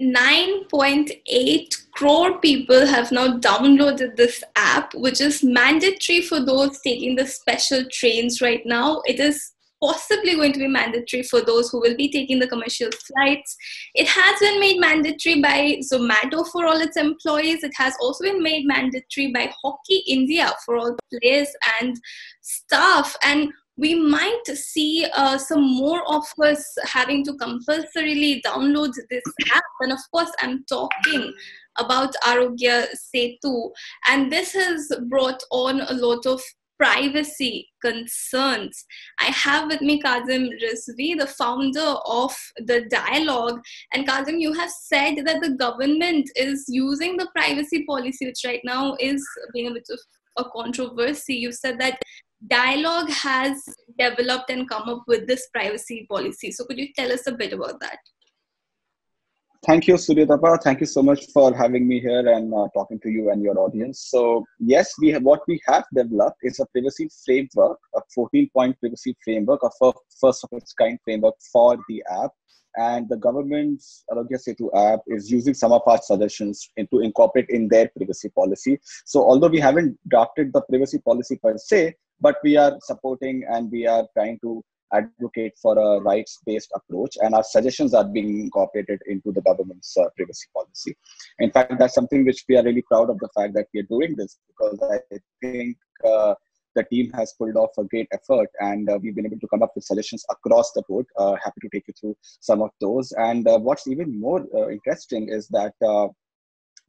9.8 crore people have now downloaded this app, which is mandatory for those taking the special trains right now. It is possibly going to be mandatory for those who will be taking the commercial flights. It has been made mandatory by Zomato for all its employees. It has also been made mandatory by Hockey India for all players and staff. And we might see some more of us having to compulsorily download this app. And of course, I'm talking about Arogya Setu. And this has brought on a lot of privacy concerns. I have with me Kazim Rizvi, the founder of the Dialogue. And Kazim, you have said that the government is using the privacy policy, which right now is being a bit of a controversy. You said that Dialogue has developed and come up with this privacy policy. So could you tell us a bit about that? Thank you, Suryatapa. Thank you so much for having me here and talking to you and your audience. So yes, what we have developed is a privacy framework, a 14-point privacy framework, a first of its kind framework for the app. And the government's Arogya Setu app is using some of our suggestions to incorporate in their privacy policy. So although we haven't drafted the privacy policy per se, but we are supporting and we are trying to advocate for a rights-based approach, and our suggestions are being incorporated into the government's privacy policy. In fact, that's something which we are really proud of, the fact that we are doing this, because I think the team has pulled off a great effort, and we've been able to come up with suggestions across the board. Happy to take you through some of those. And what's even more interesting is that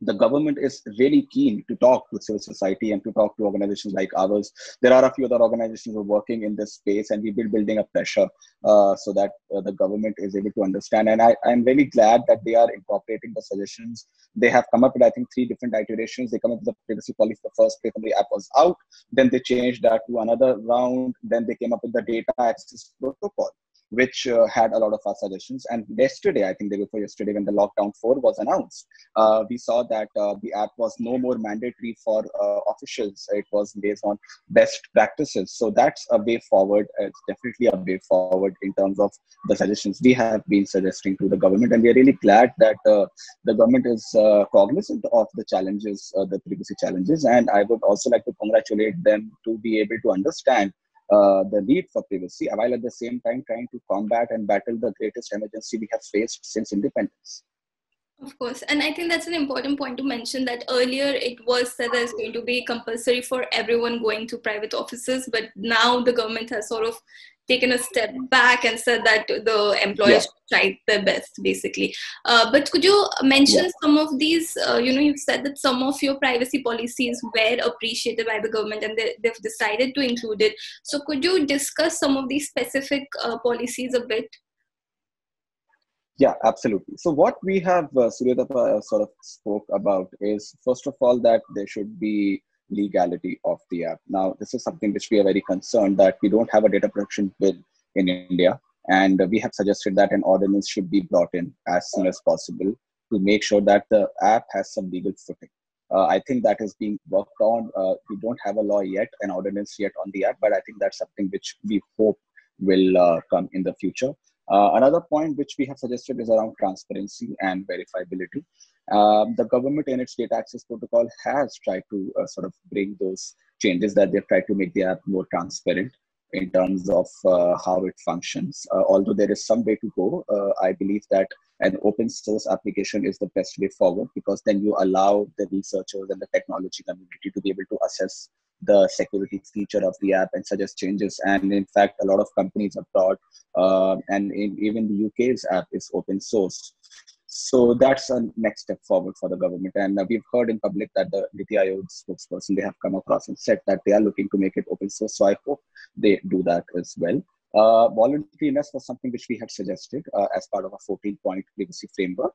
the government is really keen to talk to civil society and to talk to organizations like ours. There are a few other organizations who are working in this space, and we've been building a pressure so that the government is able to understand. And I'm really glad that they are incorporating the suggestions. They have come up with, I think, 3 different iterations. They come up with the privacy policy the first place when the app was out. Then they changed that to another round. Then they came up with the data access protocol, which had a lot of our suggestions. And yesterday, I think the day before yesterday, when the lockdown 4 was announced, we saw that the app was no more mandatory for officials. It was based on best practices. So that's a way forward. It's definitely a way forward in terms of the suggestions we have been suggesting to the government. And we're really glad that the government is cognizant of the challenges, the privacy challenges. And I would also like to congratulate them to be able to understand the need for privacy, while at the same time trying to combat and battle the greatest emergency we have faced since independence. Of course. And I think that's an important point to mention, that earlier it was said that it's going to be compulsory for everyone going to private offices, but now the government has sort of taken a step back and said that the employers should try their best, basically. But could you mention some of these, you've said that some of your privacy policies were appreciated by the government and they've decided to include it. So could you discuss some of these specific policies a bit? Yeah, absolutely. So what we have, Suryatapa sort of spoke about is, first of all, that there should be legality of the app. Now, this is something which we are very concerned that we don't have a data protection bill in India. And we have suggested that an ordinance should be brought in as soon as possible to make sure that the app has some legal footing. I think that is being worked on. We don't have a law yet, an ordinance yet on the app, but I think that's something which we hope will come in the future. Another point which we have suggested is around transparency and verifiability. The government in its data access protocol has tried to sort of bring those changes, that they've tried to make the app more transparent in terms of how it functions. Although there is some way to go, I believe that an open source application is the best way forward, because then you allow the researchers and the technology community to be able to assess the security feature of the app and suggest changes. And in fact, a lot of companies abroad even the UK's app is open source. So that's a next step forward for the government. And we've heard in public that the Niti Aayog spokesperson, they have come across and said that they are looking to make it open source. So I hope they do that as well. Voluntariness was something which we had suggested as part of a 14-point privacy framework.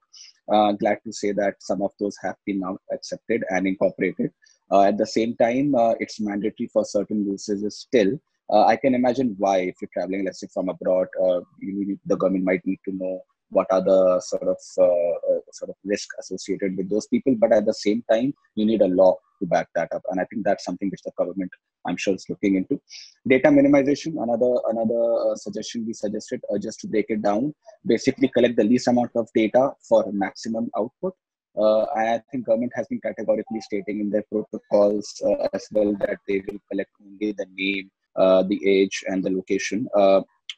Glad to say that some of those have been now accepted and incorporated. At the same time, it's mandatory for certain usages still. I can imagine why, if you're traveling, let's say from abroad, the government might need to know what are the sort of risk associated with those people. But at the same time, you need a law to back that up. And I think that's something which the government, I'm sure, is looking into. Data minimization, another suggestion we suggested, just to break it down, basically collect the least amount of data for maximum output. And I think government has been categorically stating in their protocols as well that they will collect only the name, the age, and the location.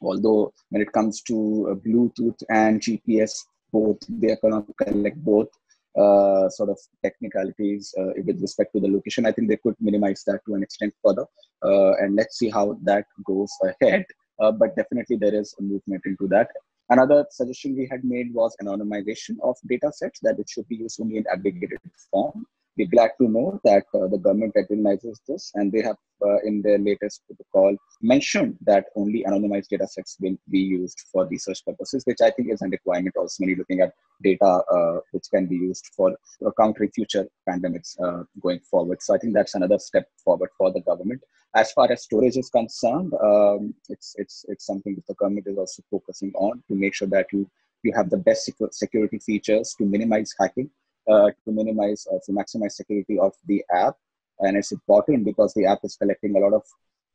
Although when it comes to Bluetooth and GPS, both they cannot collect both sort of technicalities with respect to the location. I think they could minimize that to an extent further, and let's see how that goes ahead. But definitely there is a movement into that. Another suggestion we had made was anonymization of data sets, that it should be used only in aggregated form. We're glad to know that the government recognizes this, and they have in their latest protocol mentioned that only anonymized data sets will be used for research purposes, which I think is a requirement also when you're looking at data which can be used for countering future pandemics going forward. So I think that's another step forward for the government. As far as storage is concerned, it's something that the government is also focusing on to make sure that you have the best security features to minimize hacking, to maximize security of the app. And it's important because the app is collecting a lot of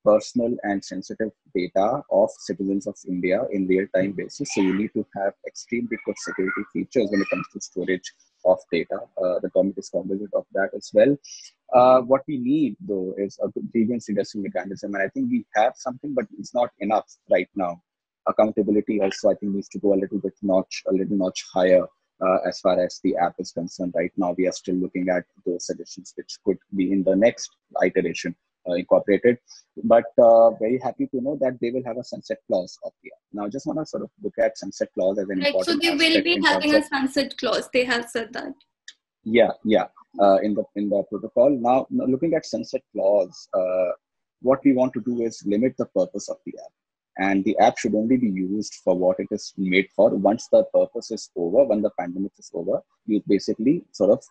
personal and sensitive data of citizens of India in real-time basis. So you need to have extremely good security features when it comes to storage of data. The government is cognizant of that as well. What we need, though, is a good grievance redressal mechanism. And I think we have something, but it's not enough right now. Accountability also, I think, needs to go a little notch higher. As far as the app is concerned, right now we are still looking at those suggestions which could be in the next iteration incorporated. But very happy to know that they will have a sunset clause of the app. Now, I just want to sort of look at sunset clause as an important So they will aspect be having a sunset clause. They have said that. Yeah. In the protocol. Now looking at sunset clause, what we want to do is limit the purpose of the app. And the app should only be used for what it is made for. Once the purpose is over, when the pandemic is over, you basically sort of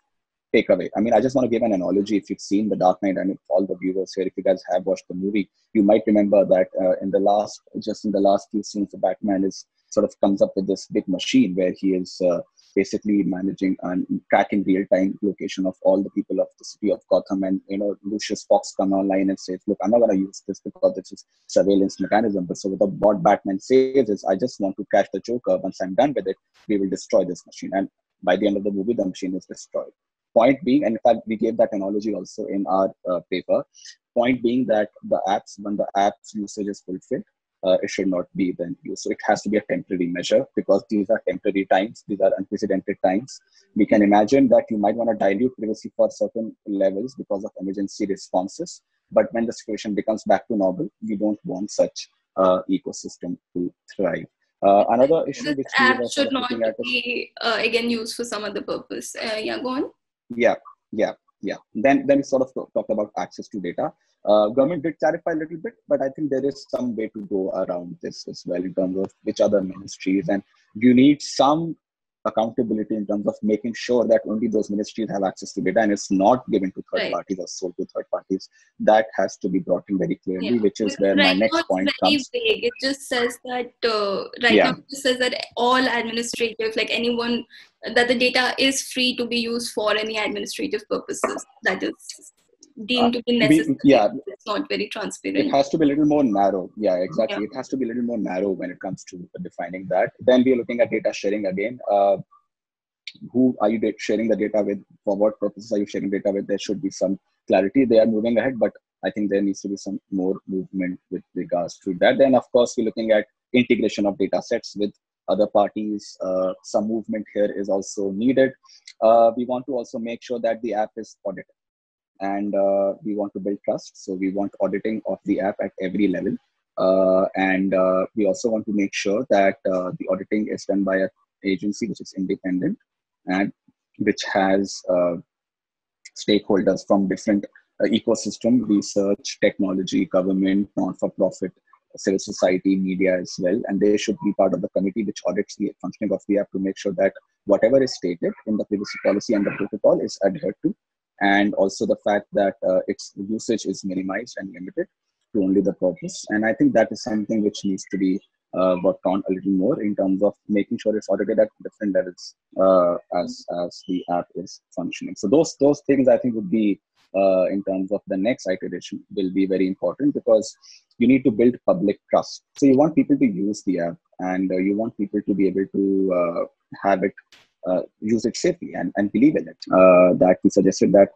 take away. I mean, I just want to give an analogy. If you've seen The Dark Knight, and if all the viewers here, if you guys have watched the movie, you might remember that in the last few scenes, the Batman is sort of comes up with this big machine where he is basically managing and tracking real-time location of all the people of the city of Gotham. And, Lucius Fox come online and says, look, I'm not going to use this because this is surveillance mechanism. But so what Batman says is, I just want to catch the Joker. Once I'm done with it, we will destroy this machine. And by the end of the movie, the machine is destroyed. Point being, and in fact, we gave that analogy also in our paper, point being that when the app's usage is fulfilled, it should not be then used. So it has to be a temporary measure because these are temporary times. These are unprecedented times. We can imagine that you might want to dilute privacy for certain levels because of emergency responses. But when the situation becomes back to normal, we don't want such ecosystem to thrive. Another issue this which app we were should sort of not be again used for some other purpose. Yeah, go on. Yeah. Then we sort of talked about access to data. Government did clarify a little bit, but I think there is some way to go around this as well in terms of which other ministries, and you need some accountability in terms of making sure that only those ministries have access to data and it's not given to third parties or sold to third parties. That has to be brought in very clearly, which is where my next point comes. Vague. It just says that now it just says that all administrative, like anyone, that the data is free to be used for any administrative purposes that is deemed to be necessary. It's not very transparent. It has to be a little more narrow. Yeah, exactly. It has to be a little more narrow when it comes to defining that. Then we're looking at data sharing again. Who are you sharing the data with? For what purposes are you sharing data with? There should be some clarity. They are moving ahead, but I think there needs to be some more movement with regards to that. Then, of course, we're looking at integration of data sets with other parties. Some movement here is also needed. We want to also make sure that the app is audited. And we want to build trust. So we want auditing of the app at every level. And we also want to make sure that the auditing is done by an agency which is independent and which has stakeholders from different ecosystem, research, technology, government, non-for-profit, civil society, media as well. And they should be part of the committee which audits the functioning of the app to make sure that whatever is stated in the privacy policy and the protocol is adhered to. And also the fact that its usage is minimized and limited to only the purpose. And I think that is something which needs to be worked on a little more in terms of making sure it's audited at different levels as the app is functioning. So those things I think would be in terms of the next iteration will be very important, because you need to build public trust. So you want people to use the app, and you want people to be able to have it, use it safely and believe in it. That we suggested that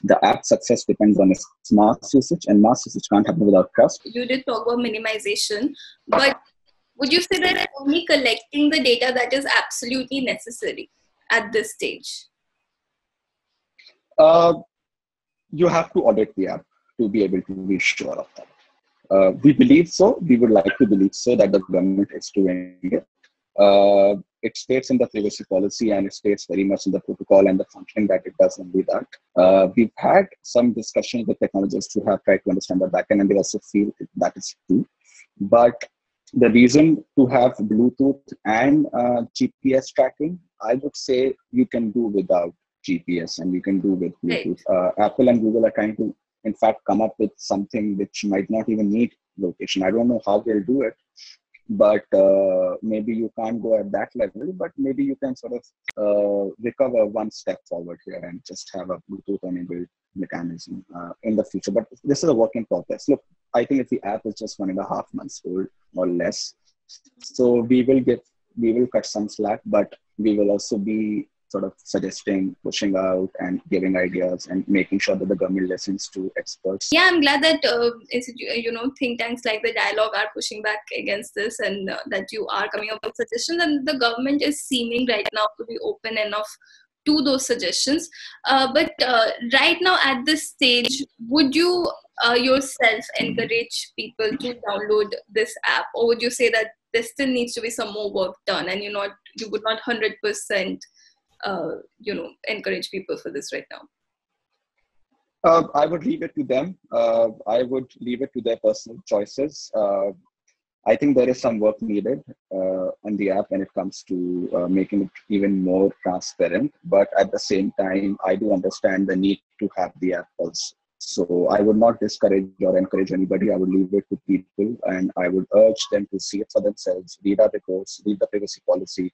the app success depends on its mass usage, and mass usage can't happen without trust. You did talk about minimization, but would you say that only collecting the data that is absolutely necessary at this stage? You have to audit the app to be able to be sure of that. We believe so. We would like to believe so that the government is doing it. It states in the privacy policy, and it states very much in the protocol and the functioning that it does only that. We've had some discussions with technologists who have tried to understand the backend, and they also feel that is true. But the reason to have Bluetooth and GPS tracking, I would say you can do without GPS, and you can do with Bluetooth. Right. Apple and Google are trying to, in fact, come up with something which might not even need location. I don't know how they'll do it, but maybe you can't go at that level, but maybe you can sort of recover one step forward here and just have a Bluetooth enabled mechanism in the future. But this is a work in progress. Look, I think if the app is just 1.5 months old or less, so we will cut some slack, but we will also be sort of suggesting, pushing out, and giving ideas, and making sure that the government listens to experts. Yeah, I'm glad that think tanks like the Dialogue are pushing back against this, and that you are coming up with suggestions, and the government is seeming right now to be open enough to those suggestions. But right now at this stage, would you yourself encourage people to download this app, or would you say that there still needs to be some more work done, and you would not 100% encourage people for this right now? I would leave it to them. I would leave it to their personal choices. I think there is some work needed on the app when it comes to making it even more transparent. But at the same time, I do understand the need to have the app also. So I would not discourage or encourage anybody. I would leave it to people, and I would urge them to see it for themselves, read our reports, read the privacy policy,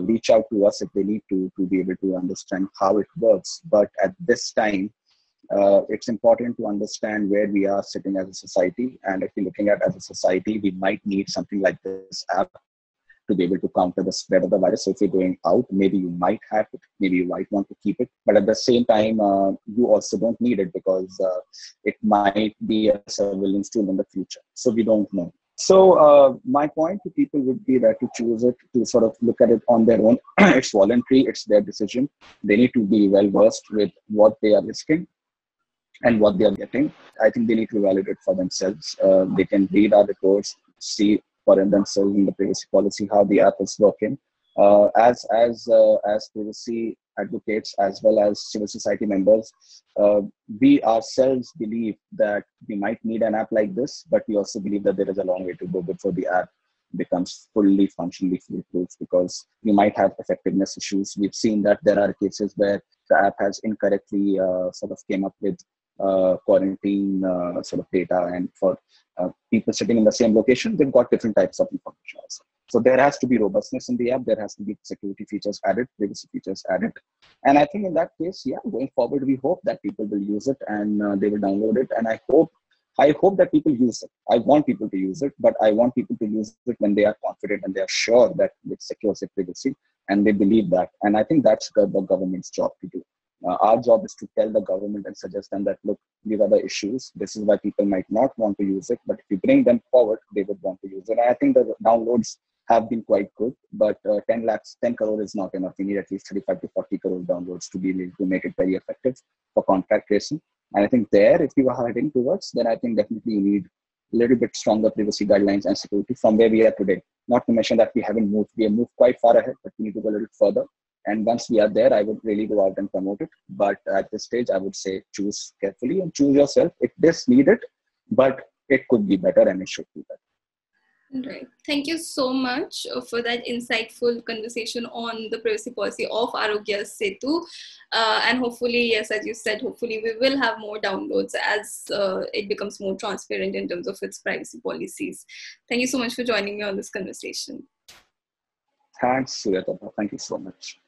reach out to us if they need to be able to understand how it works. But at this time, it's important to understand where we are sitting as a society. And if you're looking at as a society, we might need something like this app to be able to counter the spread of the virus. So if you're going out, maybe you might have it, maybe you might want to keep it. But at the same time, you also don't need it, because it might be a surveillance tool in the future. So we don't know. So my point to people would be that to choose it, to sort of look at it on their own. It's voluntary, it's their decision. They need to be well versed with what they are risking and what they are getting. I think they need to validate for themselves. They can read our reports, see for themselves in the privacy policy how the app is working. As privacy advocates, as well as civil society members, we ourselves believe that we might need an app like this, but we also believe that there is a long way to go before the app becomes fully functionally foolproof, because you might have effectiveness issues. We've seen that there are cases where the app has incorrectly sort of came up with quarantine sort of data, and for people sitting in the same location, they've got different types of information also. So there has to be robustness in the app. There has to be security features added, privacy features added. And I think in that case, yeah, going forward, we hope that people will use it, and they will download it. And I hope that people use it. I want people to use it, but I want people to use it when they are confident and they are sure that it secures their privacy, and they believe that. And I think that's the government's job to do. Our job is to tell the government and suggest them that, look, these are the issues. This is why people might not want to use it. But if you bring them forward, they would want to use it. And I think the downloads have been quite good, but 10 crore is not enough. We need at least 35 to 40 crore downloads to be able to make it very effective for contact tracing. And I think there, if you are heading towards, then I think definitely you need a little bit stronger privacy guidelines and security from where we are today. Not to mention that we haven't moved. We have moved quite far ahead, but we need to go a little further. And once we are there, I would really go out and promote it. But at this stage, I would say choose carefully and choose yourself. It is needed, but it could be better and it should be better. Right. Thank you so much for that insightful conversation on the privacy policy of Arogya Setu. And hopefully, yes, as you said, hopefully we will have more downloads as it becomes more transparent in terms of its privacy policies. Thank you so much for joining me on this conversation. Thanks, Suryatapa. Thank you so much.